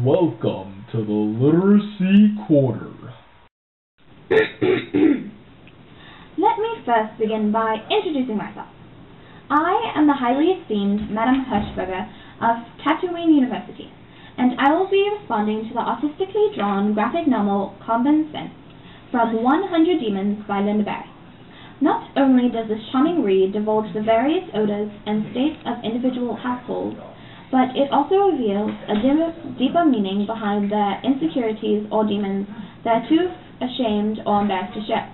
Welcome to the Literacy Corner. Let me first begin by introducing myself. I am the highly esteemed Madame Hirschberger of Tatooine University, and I will be responding to the artistically drawn graphic novel Commen Scents from 100 Demons by Linda Barry. Not only does this charming read divulge the various odors and states of individual households, but it also reveals a deeper meaning behind the insecurities or demons that are too ashamed or embarrassed to share.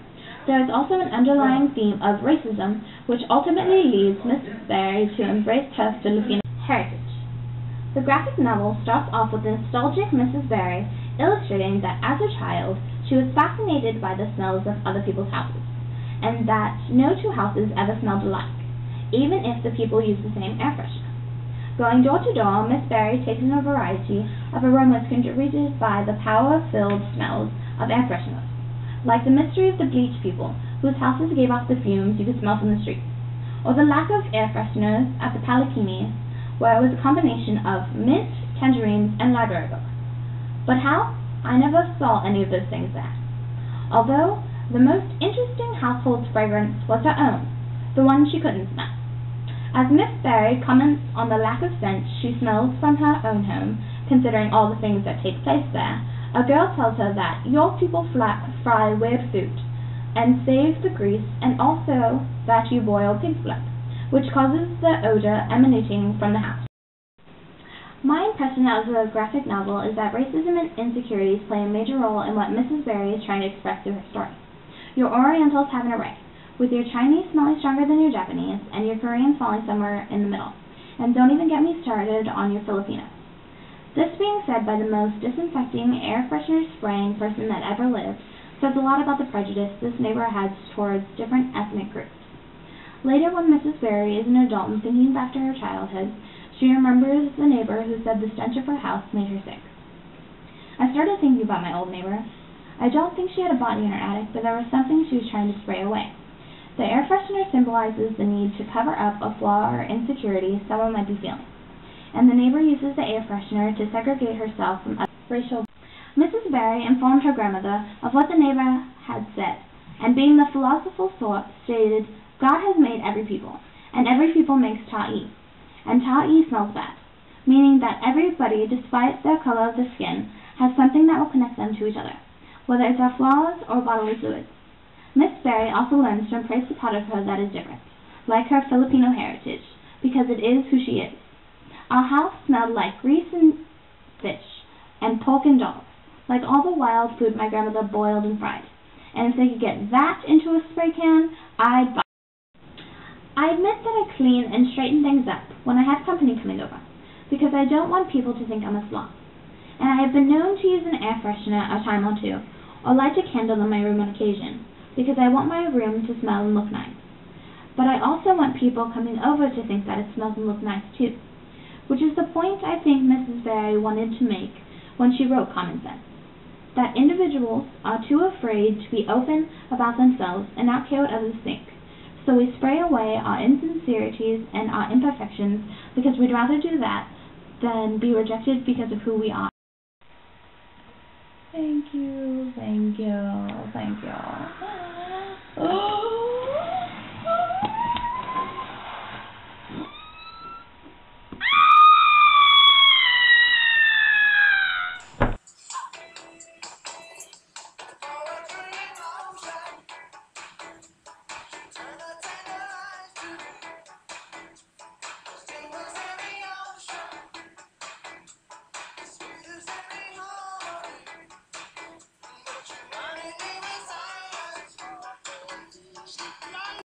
There is also an underlying theme of racism, which ultimately leads Miss Barry to embrace her Filipino heritage. The graphic novel starts off with the nostalgic Mrs. Barry illustrating that as a child she was fascinated by the smells of other people's houses, and that no two houses ever smelled alike, even if the people used the same air freshener. Going door to door, Miss Barry takes in a variety of aromas contributed by the power-filled smells of air fresheners, like the mystery of the bleach people, whose houses gave off the fumes you could smell from the streets, or the lack of air fresheners at the Palakini, where it was a combination of mint, tangerines, and library books. But how? I never saw any of those things there. Although, the most interesting household fragrance was her own, the one she couldn't smell. As Miss Barry comments on the lack of scent she smells from her own home, considering all the things that take place there, a girl tells her that your people fry weird food, and save the grease, and also that you boil pig's blood, which causes the odor emanating from the house. My impression of the graphic novel is that racism and insecurities play a major role in what Mrs. Barry is trying to express through her story. Your Orientals have an array, with your Chinese smelling stronger than your Japanese, and your Koreans falling somewhere in the middle. And don't even get me started on your Filipinos. This being said by the most disinfecting, air freshener spraying person that ever lived, says a lot about the prejudice this neighbor has towards different ethnic groups. Later, when Mrs. Barry is an adult and thinking back to her childhood, she remembers the neighbor who said the stench of her house made her sick. I started thinking about my old neighbor. I don't think she had a body in her attic, but there was something she was trying to spray away. The air freshener symbolizes the need to cover up a flaw or insecurity someone might be feeling, and the neighbor uses the air freshener to segregate herself from other racial. Mrs. Barry informed her grandmother of what the neighbor had said, and being the philosophical sort, stated, "God has made every people, and every people makes ta'i, and ta'i smells bad," meaning that everybody, despite their color of the skin, has something that will connect them to each other, whether it's our flaws or bodily fluids. Miss Barry also learns to embrace the part of her that is different, like her Filipino heritage, because it is who she is. Our house smelled like grease and fish, and pork and dogs, like all the wild food my grandmother boiled and fried. And if they could get that into a spray can, I'd buy it. I admit that I clean and straighten things up when I have company coming over, because I don't want people to think I'm a slob. And I have been known to use an air freshener a time or two, or light a candle in my room on occasion, because I want my room to smell and look nice. But I also want people coming over to think that it smells and looks nice too, which is the point I think Mrs. Barry wanted to make when she wrote Commen Scents, that individuals are too afraid to be open about themselves and not care what others think, so we spray away our insincerities and our imperfections because we'd rather do that than be rejected because of who we are. Thank you, thank you, thank you.